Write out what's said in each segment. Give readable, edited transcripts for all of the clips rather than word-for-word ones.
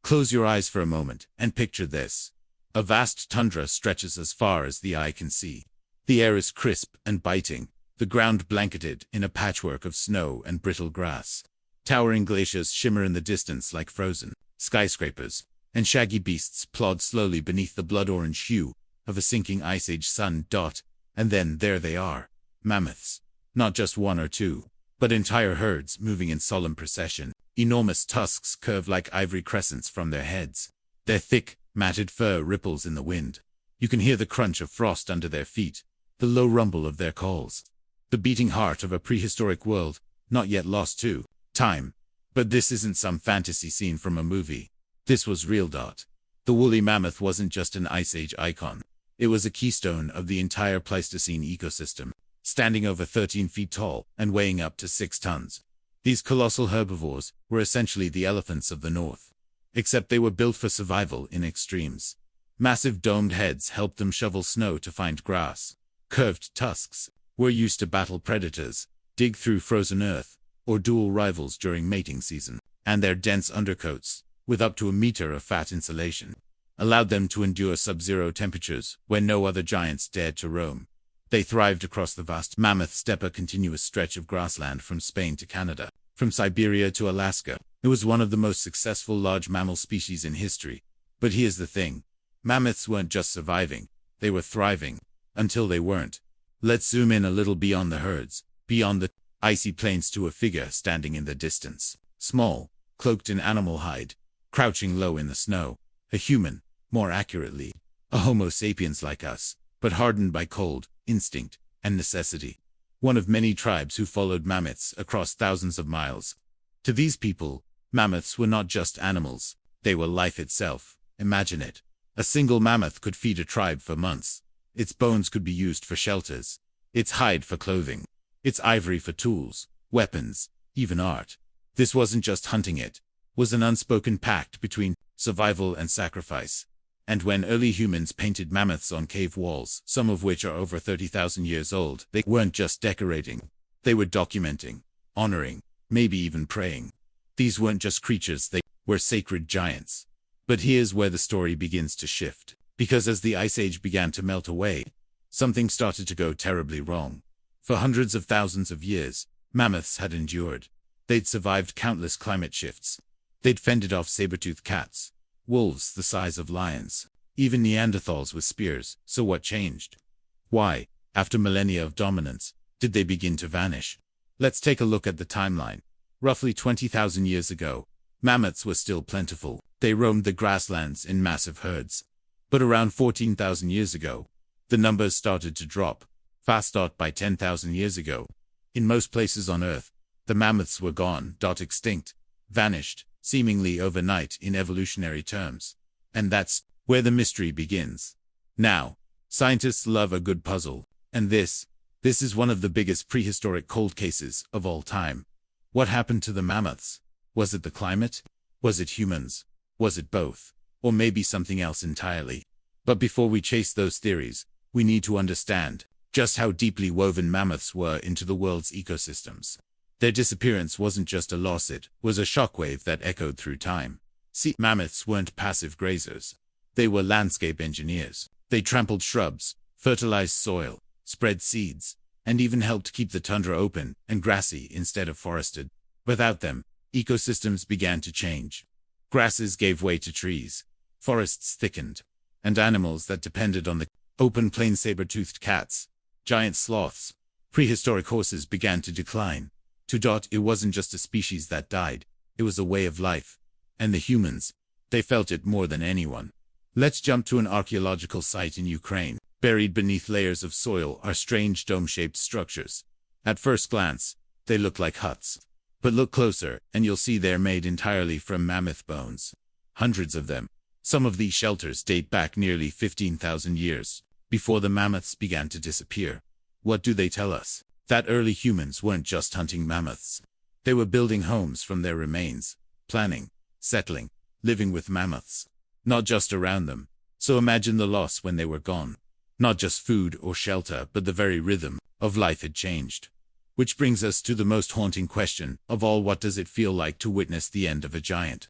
Close your eyes for a moment and picture this. A vast tundra stretches as far as the eye can see. The air is crisp and biting, the ground blanketed in a patchwork of snow and brittle grass. Towering glaciers shimmer in the distance like frozen skyscrapers, and shaggy beasts plod slowly beneath the blood-orange hue of a sinking ice age sun. And then there they are, mammoths. Not just one or two, but entire herds moving in solemn procession. Enormous tusks curve like ivory crescents from their heads. Their thick, matted fur ripples in the wind. You can hear the crunch of frost under their feet, the low rumble of their calls. The beating heart of a prehistoric world, not yet lost to time. But this isn't some fantasy scene from a movie. This was real. The woolly mammoth wasn't just an ice age icon. It was a keystone of the entire Pleistocene ecosystem, standing over 13 feet tall and weighing up to 6 tons. These colossal herbivores were essentially the elephants of the north. Except they were built for survival in extremes. Massive domed heads helped them shovel snow to find grass. Curved tusks were used to battle predators, dig through frozen earth, or duel rivals during mating season. And their dense undercoats, with up to a meter of fat insulation, allowed them to endure sub-zero temperatures where no other giants dared to roam. They thrived across the vast mammoth steppe, a continuous stretch of grassland from Spain to Canada, from Siberia to Alaska. It was one of the most successful large mammal species in history. But here's the thing. Mammoths weren't just surviving, they were thriving. Until they weren't. Let's zoom in a little beyond the herds, beyond the icy plains, to a figure standing in the distance. Small, cloaked in animal hide, crouching low in the snow. A human, more accurately, a Homo sapiens like us, but hardened by cold, instinct, and necessity. One of many tribes who followed mammoths across thousands of miles. To these people, mammoths were not just animals, they were life itself. Imagine it. A single mammoth could feed a tribe for months. Its bones could be used for shelters, its hide for clothing, its ivory for tools, weapons, even art. This wasn't just hunting, it was an unspoken pact between survival and sacrifice. And when early humans painted mammoths on cave walls, some of which are over 30,000 years old, they weren't just decorating. They were documenting, honoring, maybe even praying. These weren't just creatures, they were sacred giants. But here's where the story begins to shift. Because as the Ice Age began to melt away, something started to go terribly wrong. For hundreds of thousands of years, mammoths had endured. They'd survived countless climate shifts. They'd fended off saber-toothed cats, wolves the size of lions, even Neanderthals with spears. So what changed? Why, after millennia of dominance, did they begin to vanish? Let's take a look at the timeline. Roughly 20,000 years ago, mammoths were still plentiful. They roamed the grasslands in massive herds. But around 14,000 years ago, the numbers started to drop. Fast. By 10,000 years ago, in most places on Earth, the mammoths were gone. Extinct. Vanished, seemingly overnight in evolutionary terms. And that's where the mystery begins. Now, scientists love a good puzzle, and this is one of the biggest prehistoric cold cases of all time. What happened to the mammoths? Was it the climate? Was it humans? Was it both? Or maybe something else entirely? But before we chase those theories, we need to understand just how deeply woven mammoths were into the world's ecosystems. Their disappearance wasn't just a loss, it was a shockwave that echoed through time. See, mammoths weren't passive grazers. They were landscape engineers. They trampled shrubs, fertilized soil, spread seeds, and even helped keep the tundra open and grassy instead of forested. Without them, ecosystems began to change. Grasses gave way to trees, forests thickened, and animals that depended on the open plain saber-toothed cats, giant sloths, prehistoric horses began to decline. It wasn't just a species that died, it was a way of life. And the humans, they felt it more than anyone. Let's jump to an archaeological site in Ukraine. Buried beneath layers of soil are strange dome-shaped structures. At first glance, they look like huts. But look closer, and you'll see they're made entirely from mammoth bones. Hundreds of them. Some of these shelters date back nearly 15,000 years, before the mammoths began to disappear. What do they tell us? That early humans weren't just hunting mammoths. They were building homes from their remains, planning, settling, living with mammoths. Not just around them. So imagine the loss when they were gone. Not just food or shelter, but the very rhythm of life had changed. Which brings us to the most haunting question of all: what does it feel like to witness the end of a giant?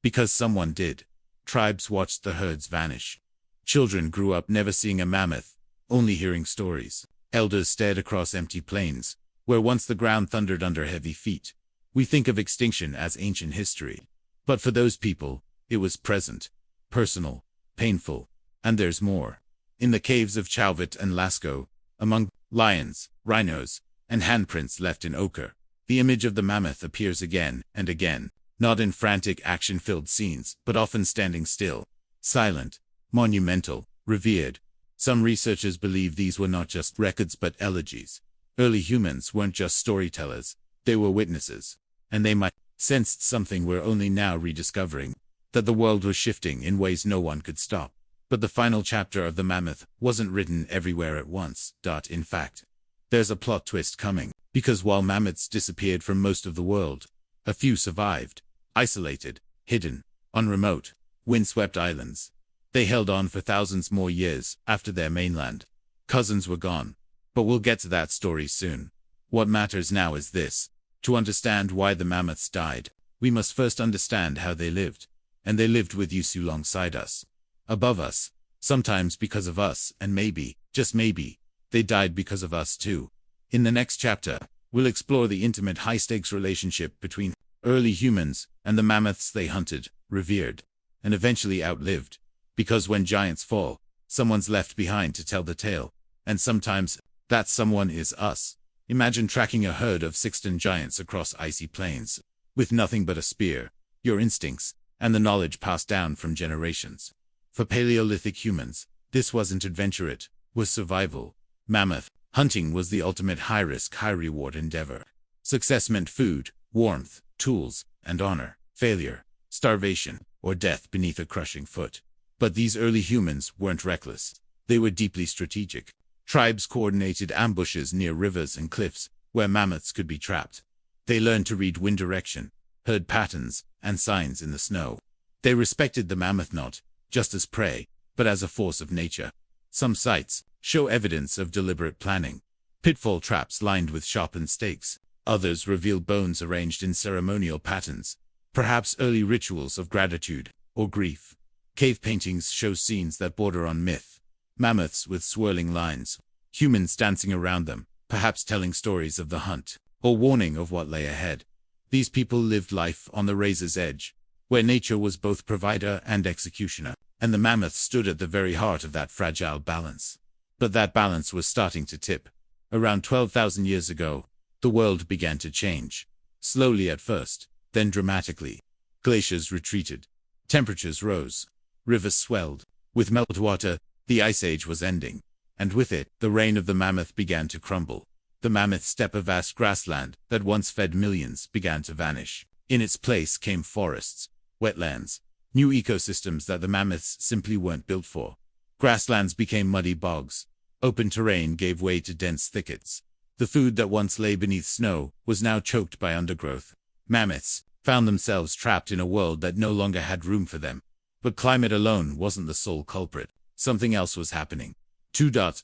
Because someone did. Tribes watched the herds vanish. Children grew up never seeing a mammoth, only hearing stories. Elders stared across empty plains, where once the ground thundered under heavy feet. We think of extinction as ancient history. But for those people, it was present, personal, painful, and there's more. In the caves of Chauvet and Lascaux, among lions, rhinos, and handprints left in ochre, the image of the mammoth appears again and again, not in frantic action-filled scenes, but often standing still, silent, monumental, revered. Some researchers believe these were not just records but elegies. Early humans weren't just storytellers, they were witnesses, and they might sensed something we're only now rediscovering, that the world was shifting in ways no one could stop. But the final chapter of the mammoth wasn't written everywhere at once. In fact, there's a plot twist coming, because while mammoths disappeared from most of the world, a few survived, isolated, hidden, on remote, windswept islands. They held on for thousands more years after their mainland cousins were gone. But we'll get to that story soon. What matters now is this. To understand why the mammoths died, we must first understand how they lived. And they lived with us alongside us. Above us, sometimes because of us, and maybe, just maybe, they died because of us too. In the next chapter, we'll explore the intimate high-stakes relationship between early humans and the mammoths they hunted, revered, and eventually outlived. Because when giants fall, someone's left behind to tell the tale, and sometimes, that someone is us. Imagine tracking a herd of 6-ton giants across icy plains, with nothing but a spear, your instincts, and the knowledge passed down from generations. For Paleolithic humans, this wasn't adventure, it was survival. Mammoth hunting was the ultimate high-risk, high-reward endeavor. Success meant food, warmth, tools, and honor. Failure, starvation, or death beneath a crushing foot. But these early humans weren't reckless. They were deeply strategic. Tribes coordinated ambushes near rivers and cliffs, where mammoths could be trapped. They learned to read wind direction, herd patterns, and signs in the snow. They respected the mammoth not just as prey, but as a force of nature. Some sites show evidence of deliberate planning. Pitfall traps lined with sharpened stakes. Others reveal bones arranged in ceremonial patterns, perhaps early rituals of gratitude or grief. Cave paintings show scenes that border on myth. Mammoths with swirling lines, humans dancing around them, perhaps telling stories of the hunt, or warning of what lay ahead. These people lived life on the razor's edge, where nature was both provider and executioner, and the mammoth stood at the very heart of that fragile balance. But that balance was starting to tip. Around 12,000 years ago, the world began to change. Slowly at first, then dramatically. Glaciers retreated. Temperatures rose. Rivers swelled. With meltwater, the ice age was ending. And with it, the reign of the mammoth began to crumble. The mammoth steppe, a vast grassland that once fed millions, began to vanish. In its place came forests, wetlands, new ecosystems that the mammoths simply weren't built for. Grasslands became muddy bogs. Open terrain gave way to dense thickets. The food that once lay beneath snow was now choked by undergrowth. Mammoths found themselves trapped in a world that no longer had room for them. But climate alone wasn't the sole culprit. Something else was happening.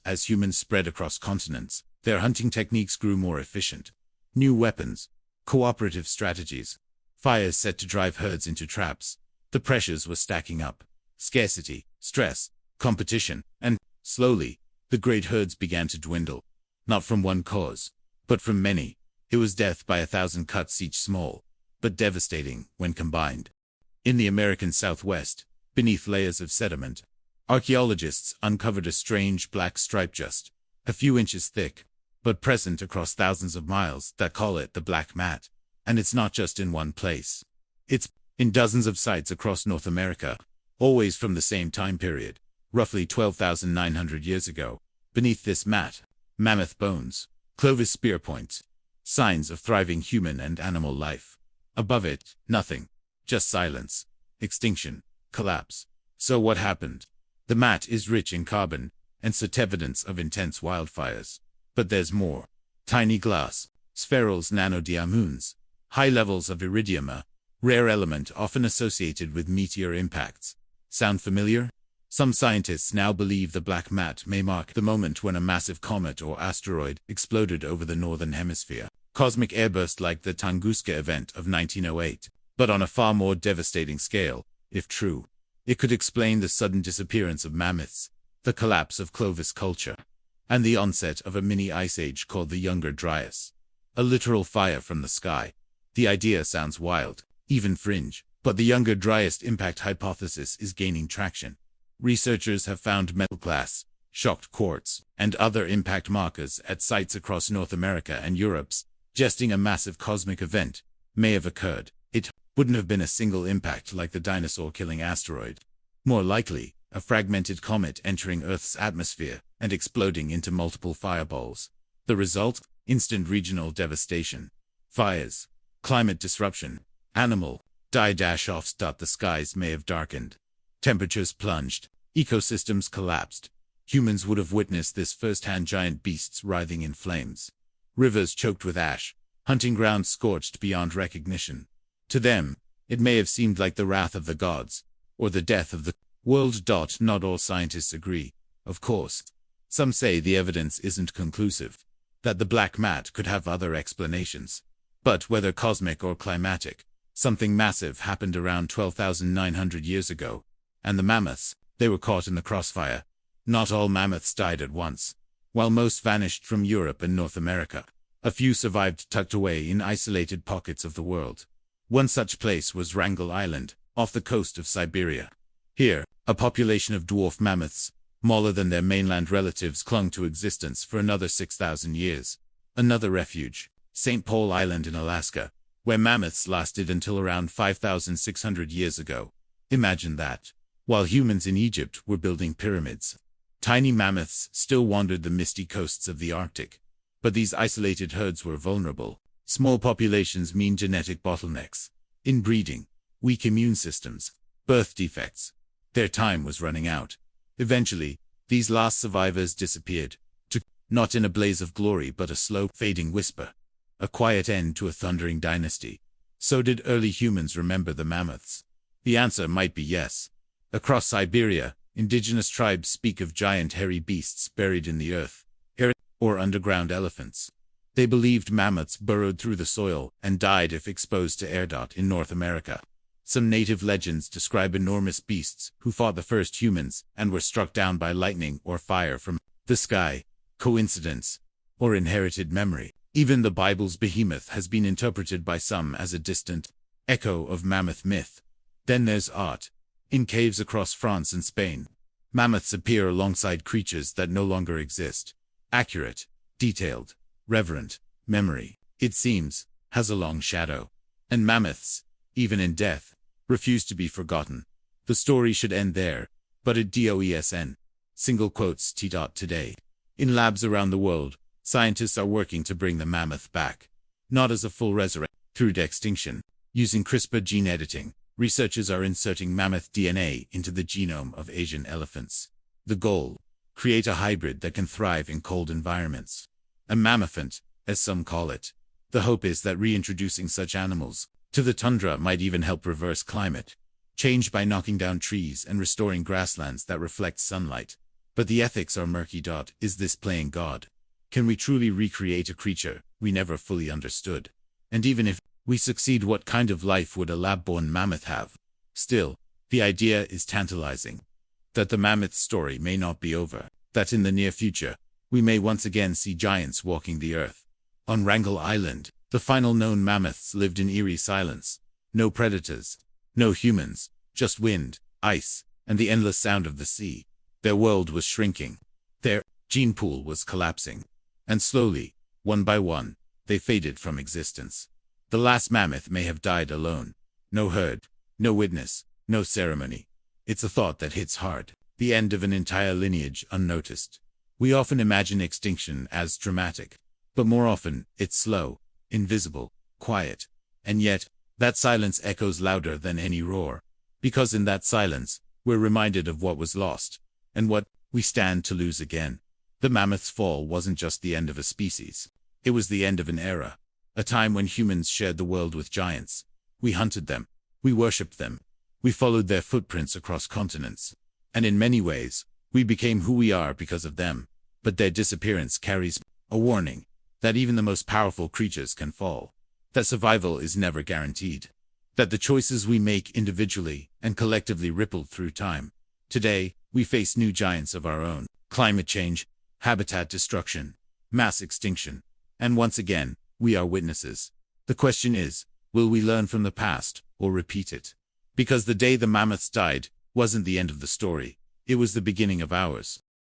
As humans spread across continents, their hunting techniques grew more efficient. New weapons, cooperative strategies, fires set to drive herds into traps. The pressures were stacking up. Scarcity, stress, competition, and, slowly, the great herds began to dwindle. Not from one cause, but from many. It was death by 1,000 cuts, each small, but devastating when combined. In the American Southwest, beneath layers of sediment, archaeologists uncovered a strange black stripe just a few inches thick, but present across thousands of miles, that call it the black mat. And it's not just in one place. It's in dozens of sites across North America, always from the same time period, roughly 12,900 years ago. Beneath this mat, mammoth bones, Clovis spear points, signs of thriving human and animal life. Above it, nothing, just silence, extinction, collapse. So what happened? The mat is rich in carbon, and such evidence of intense wildfires. But there's more. Tiny glass, spherules, nanodiamonds, high levels of iridium, a rare element often associated with meteor impacts. Sound familiar? Some scientists now believe the black mat may mark the moment when a massive comet or asteroid exploded over the northern hemisphere. Cosmic airburst like the Tunguska event of 1908. but on a far more devastating scale, if true. It could explain the sudden disappearance of mammoths, the collapse of Clovis culture, and the onset of a mini ice age called the Younger Dryas. A literal fire from the sky. The idea sounds wild, even fringe, but the Younger Dryas impact hypothesis is gaining traction. Researchers have found metal glass, shocked quartz, and other impact markers at sites across North America and Europe, suggesting a massive cosmic event may have occurred. It wouldn't have been a single impact like the dinosaur-killing asteroid. More likely, a fragmented comet entering Earth's atmosphere and exploding into multiple fireballs. The result? Instant regional devastation. Fires, climate disruption, animal die-offs. The skies may have darkened. Temperatures plunged. Ecosystems collapsed. Humans would have witnessed this firsthand, giant beasts writhing in flames. Rivers choked with ash. Hunting grounds scorched beyond recognition. To them, it may have seemed like the wrath of the gods, or the death of the world. Not all scientists agree, of course. Some say the evidence isn't conclusive, that the black mat could have other explanations. But whether cosmic or climatic, something massive happened around 12,900 years ago, and the mammoths, they were caught in the crossfire. Not all mammoths died at once. While most vanished from Europe and North America, a few survived tucked away in isolated pockets of the world. One such place was Wrangel Island, off the coast of Siberia. Here, a population of dwarf mammoths, smaller than their mainland relatives, clung to existence for another 6,000 years. Another refuge, St. Paul Island in Alaska, where mammoths lasted until around 5,600 years ago. Imagine that. While humans in Egypt were building pyramids, tiny mammoths still wandered the misty coasts of the Arctic. But these isolated herds were vulnerable. Small populations mean genetic bottlenecks, inbreeding, weak immune systems, birth defects. Their time was running out. Eventually, these last survivors disappeared, not in a blaze of glory but a slow, fading whisper. A quiet end to a thundering dynasty. So did early humans remember the mammoths? The answer might be yes. Across Siberia, indigenous tribes speak of giant hairy beasts buried in the earth, or underground elephants. They believed mammoths burrowed through the soil and died if exposed to air. In North America, some native legends describe enormous beasts who fought the first humans and were struck down by lightning or fire from the sky. Coincidence? Or inherited memory? Even the Bible's behemoth has been interpreted by some as a distant echo of mammoth myth. Then there's art. In caves across France and Spain, mammoths appear alongside creatures that no longer exist. Accurate, detailed, reverent. Memory, it seems, has a long shadow. And mammoths, even in death, refuse to be forgotten. The story should end there, but it doesn't. Single quotes today. In labs around the world, scientists are working to bring the mammoth back. Not as a full resurrection, through de-extinction. Using CRISPR gene editing, researchers are inserting mammoth DNA into the genome of Asian elephants. The goal? Create a hybrid that can thrive in cold environments. A mammophant, as some call it. The hope is that reintroducing such animals to the tundra might even help reverse climate change by knocking down trees and restoring grasslands that reflect sunlight. But the ethics are murky. Is this playing God? Can we truly recreate a creature we never fully understood? And even if we succeed, what kind of life would a lab-born mammoth have? Still, the idea is tantalizing. That the mammoth story may not be over. That in the near future, we may once again see giants walking the earth. On Wrangel Island, the final known mammoths lived in eerie silence. No predators, no humans, just wind, ice, and the endless sound of the sea. Their world was shrinking. Their gene pool was collapsing. And slowly, one by one, they faded from existence. The last mammoth may have died alone. No herd, no witness, no ceremony. It's a thought that hits hard. The end of an entire lineage unnoticed. We often imagine extinction as dramatic. But more often, it's slow, invisible, quiet. And yet, that silence echoes louder than any roar. Because in that silence, we're reminded of what was lost, and what we stand to lose again. The mammoth's fall wasn't just the end of a species. It was the end of an era. A time when humans shared the world with giants. We hunted them. We worshipped them. We followed their footprints across continents. And in many ways, we became who we are because of them. But their disappearance carries a warning that even the most powerful creatures can fall. That survival is never guaranteed. that the choices we make individually and collectively ripple through time. Today, we face new giants of our own: climate change, habitat destruction, mass extinction. And once again, we are witnesses. The question is, will we learn from the past or repeat it? Because the day the mammoths died wasn't the end of the story. It was the beginning of ours.